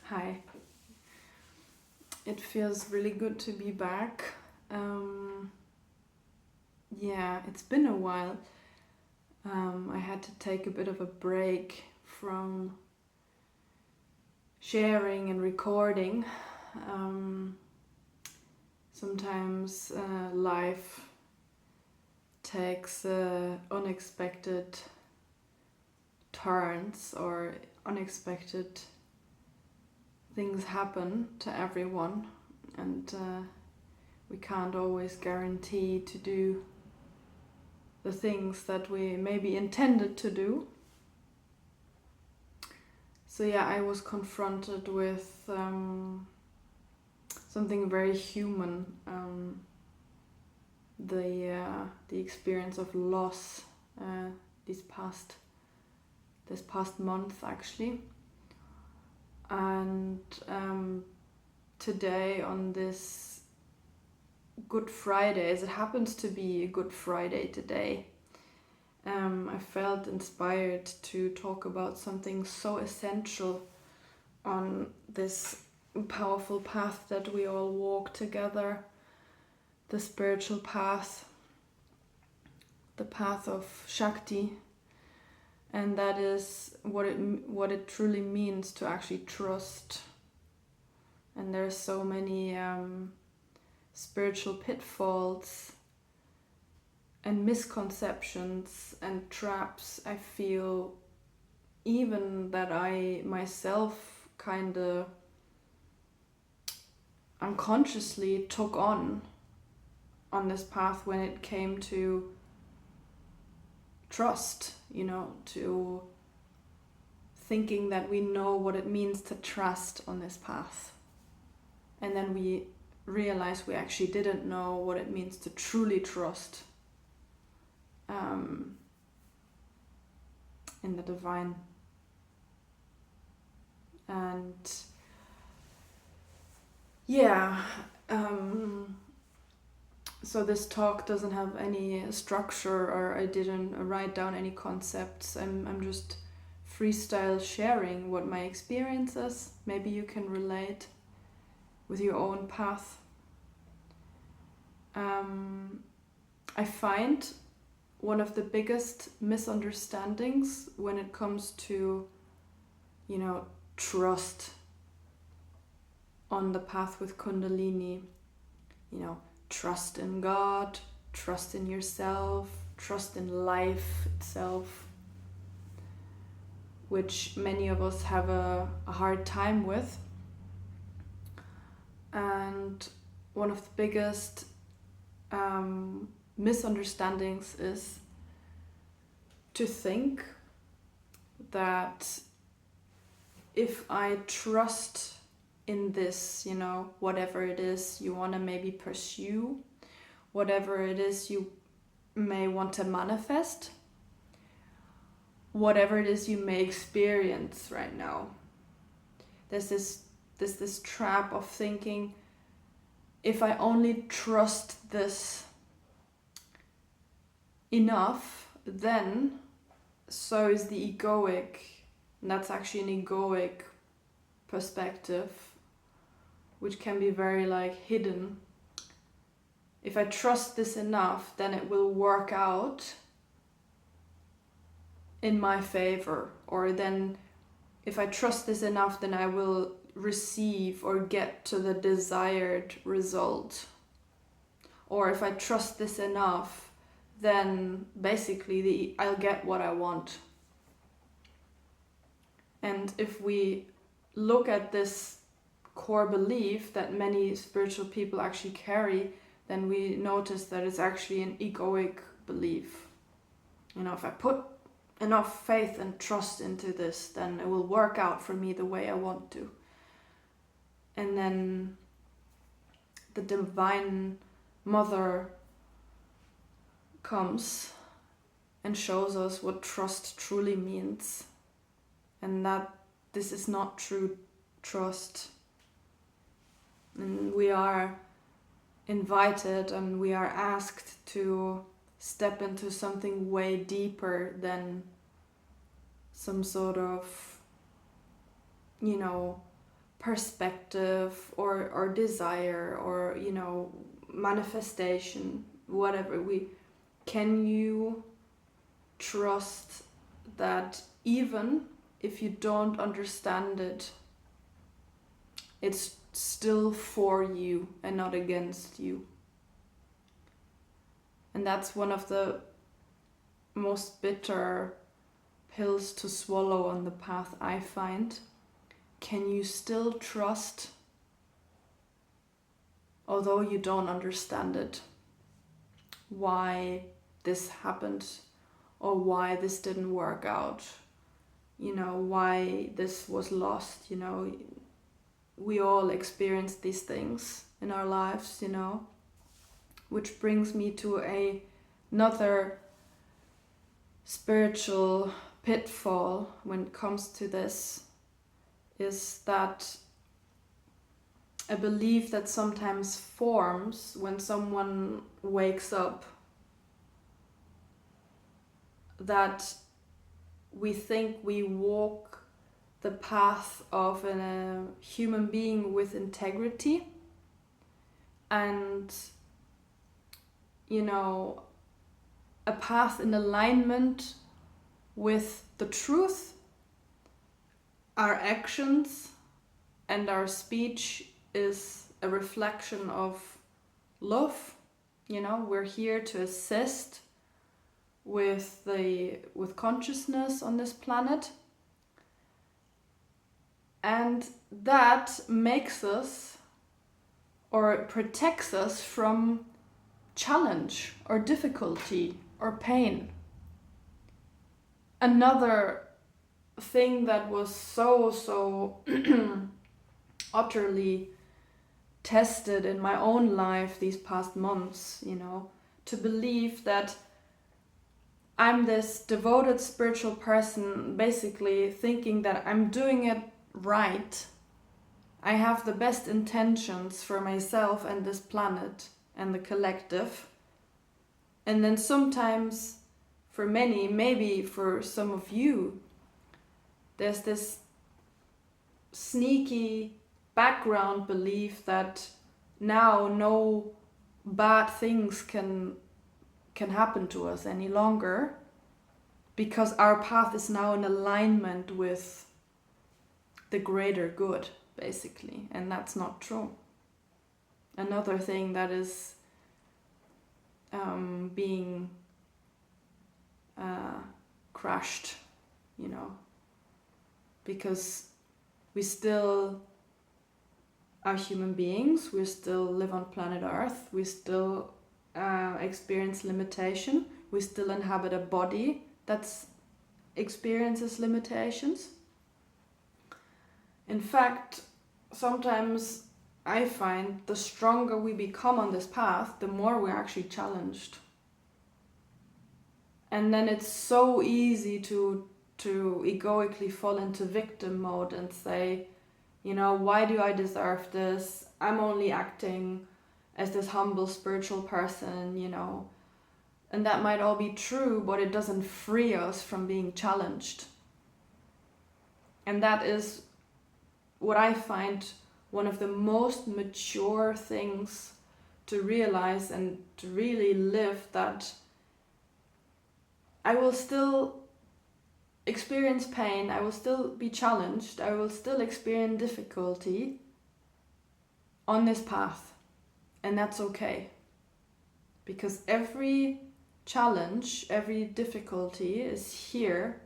Hi. It feels really good to be back. It's been a while. I had to take a bit of a break from sharing and recording. Sometimes life takes unexpected turns or unexpected things happen to everyone, and we can't always guarantee to do the things that we maybe intended to do. So I was confronted with something very human, the experience of loss this past month actually. And today, on this Good Friday, as it happens to be a Good Friday today, I felt inspired to talk about something so essential on this powerful path that we all walk together, the spiritual path, the path of Shakti. And that is what it truly means to actually trust. And there's so many spiritual pitfalls and misconceptions and traps, I feel, even that I myself kind of unconsciously took on this path when it came to trust, to thinking that we know what it means to trust on this path. And then we realize we actually didn't know what it means to truly trust in the divine. And so this talk doesn't have any structure, or I didn't write down any concepts. I'm just freestyle sharing what my experience is. Maybe you can relate with your own path. I find one of the biggest misunderstandings when it comes to, trust on the path with Kundalini, trust in God, trust in yourself, trust in life itself, which many of us have a hard time with. And one of the biggest misunderstandings is to think that if I trust in this, whatever it is you want to maybe pursue, whatever it is you may want to manifest, whatever it is you may experience right now. There's this trap of thinking, if I only trust this enough, then so is the egoic, and that's actually an egoic perspective, which can be very hidden. If I trust this enough, then it will work out in my favor, or then if I trust this enough, then I will receive or get to the desired result. Or if I trust this enough, then basically I'll get what I want. And if we look at this core belief that many spiritual people actually carry, then we notice that it's actually an egoic belief. If I put enough faith and trust into this, then it will work out for me the way I want to. And then the divine mother comes and shows us what trust truly means, and that this is not true trust. And we are invited and we are asked to step into something way deeper than some sort of, perspective or desire or, manifestation, whatever. Can you trust that even if you don't understand it, it's still for you and not against you? And that's one of the most bitter pills to swallow on the path, I find. Can you still trust, although you don't understand it, why this happened or why this didn't work out? Why this was lost? We all experience these things in our lives, which brings me to another spiritual pitfall when it comes to this, is that a belief that sometimes forms when someone wakes up, that we think we walk the path of a human being with integrity and, a path in alignment with the truth. Our actions and our speech is a reflection of love. We're here to assist with consciousness on this planet. And that makes us or protects us from challenge or difficulty or pain. Another thing that was so utterly tested in my own life these past months, to believe that I'm this devoted spiritual person, basically thinking that I'm doing it right. I have the best intentions for myself and this planet and the collective. And then sometimes, for many, maybe for some of you, there's this sneaky background belief that now no bad things can happen to us any longer because our path is now in alignment with the greater good, basically. And that's not true. Another thing that is being crushed, because we still are human beings, we still live on planet Earth, we still experience limitation, we still inhabit a body that experiences limitations. In fact, sometimes I find the stronger we become on this path, the more we're actually challenged. And then it's so easy to egoically fall into victim mode and say, why do I deserve this? I'm only acting as this humble spiritual person, And that might all be true, but it doesn't free us from being challenged. And that is what I find one of the most mature things to realize and to really live, that I will still experience pain, I will still be challenged, I will still experience difficulty on this path. And that's okay. Because every challenge, every difficulty is here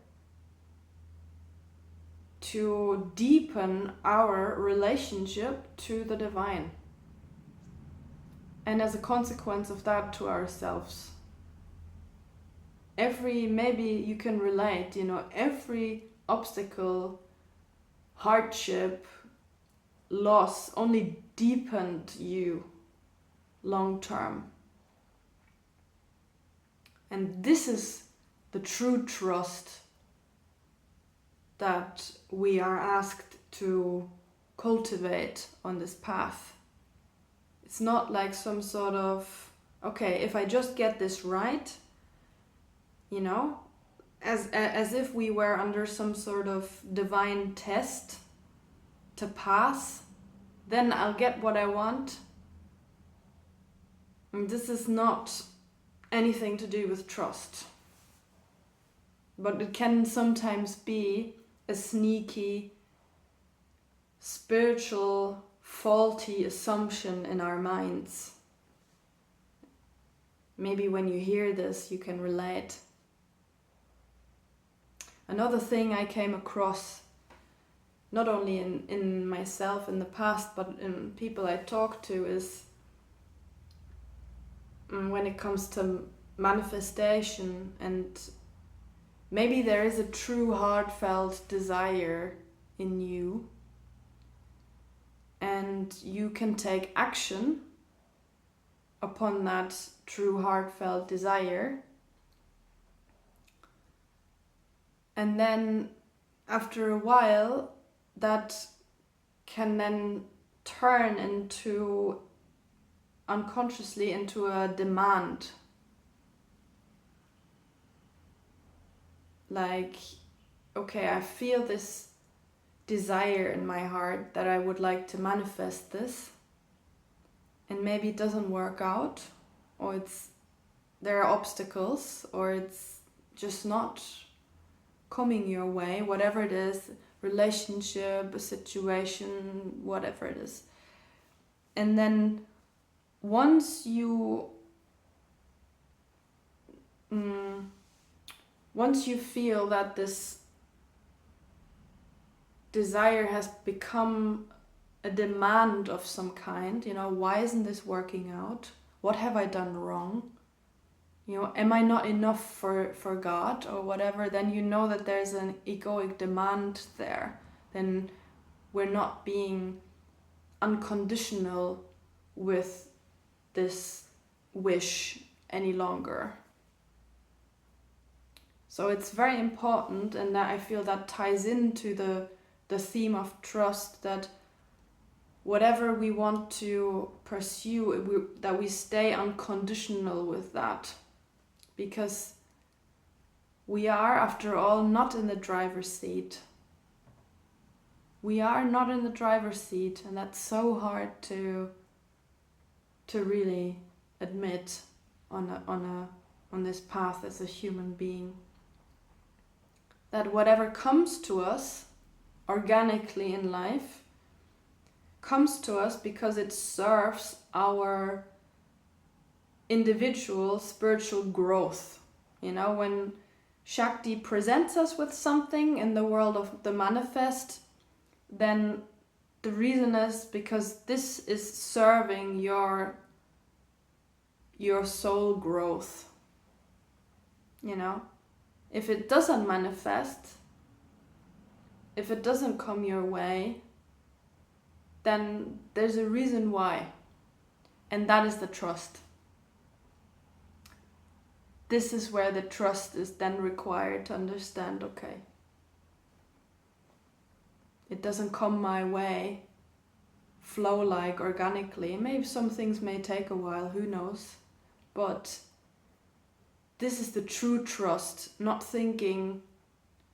to deepen our relationship to the divine. And as a consequence of that, to ourselves. Maybe you can relate, every obstacle, hardship, loss only deepened you long term. And this is the true trust that we are asked to cultivate on this path. It's not like some sort of, okay, if I just get this right, as if we were under some sort of divine test, to pass, then I'll get what I want. And this is not anything to do with trust. But it can sometimes be a sneaky, spiritual, faulty assumption in our minds. Maybe when you hear this, you can relate. Another thing I came across, not only in myself in the past, but in people I talk to, is when it comes to manifestation, and maybe there is a true heartfelt desire in you, and you can take action upon that true heartfelt desire. And then after a while, that can then turn into, unconsciously, into a demand. Like, okay, I feel this desire in my heart that I would like to manifest this, and maybe it doesn't work out, or there are obstacles, or it's just not coming your way, whatever it is, relationship, a situation, whatever it is. And then once you feel that this desire has become a demand of some kind, why isn't this working out? What have I done wrong? Am I not enough for God or whatever? Then you know that there's an egoic demand there. Then we're not being unconditional with this wish any longer. So it's very important, and that I feel that ties into the theme of trust, that whatever we want to pursue, that we stay unconditional with that. Because we are, after all, not in the driver's seat. We are not in the driver's seat, and that's so hard to really admit on this path as a human being. That whatever comes to us organically in life comes to us because it serves our individual spiritual growth. When Shakti presents us with something in the world of the manifest, then the reason is because this is serving your soul growth. If it doesn't manifest, if it doesn't come your way, then there's a reason why, and that is the trust. This is where the trust is then required to understand, okay, it doesn't come my way, flow like organically. Maybe some things may take a while, who knows? But this is the true trust, not thinking,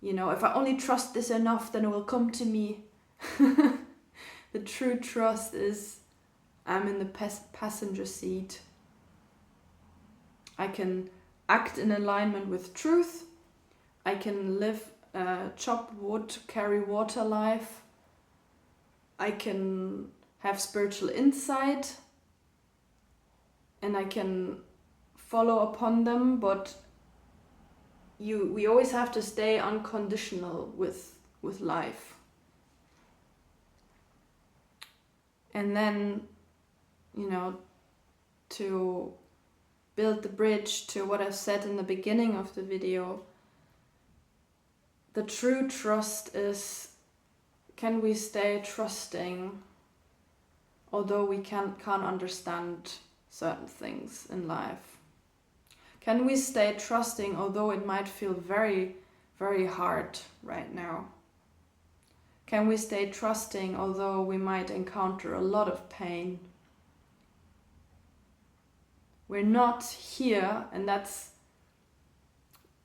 if I only trust this enough, then it will come to me. The true trust is, I'm in the passenger seat. I can act in alignment with truth. I can live chop wood, carry water life. I can have spiritual insight, and I can follow upon them, but we always have to stay unconditional with life. And then, to build the bridge to what I've said in the beginning of the video, the true trust is, can we stay trusting although we can't understand certain things in life? Can we stay trusting although it might feel very, very hard right now? Can we stay trusting although we might encounter a lot of pain? We're not here, and that's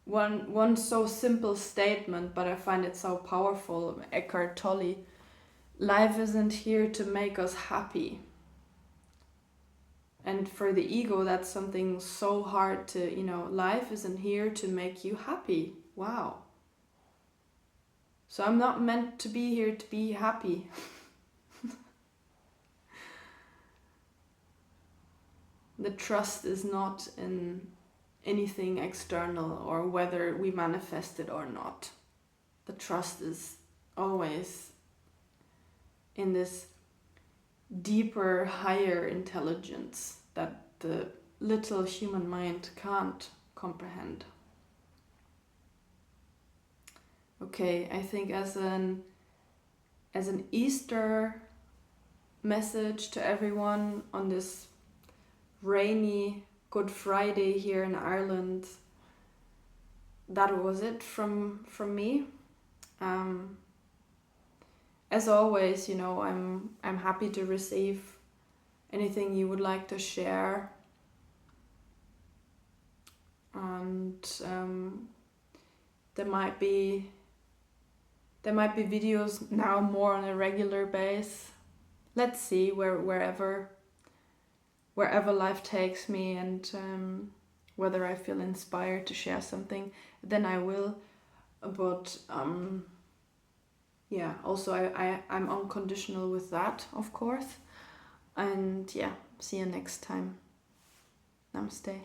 one so simple statement, but I find it so powerful. Eckhart Tolle, life isn't here to make us happy. And for the ego, that's something so hard to, life isn't here to make you happy. Wow. So I'm not meant to be here to be happy. The trust is not in anything external or whether we manifest it or not. The trust is always in this deeper, higher intelligence that the little human mind can't comprehend. Okay, I think as an Easter message to everyone on this rainy Good Friday here in Ireland, that was it from me. As always, I'm happy to receive anything you would like to share, and there might be videos now more on a regular base. Let's see wherever life takes me, and whether I feel inspired to share something, then I will. But yeah, also I'm unconditional with that, of course. And yeah, see you next time. Namaste.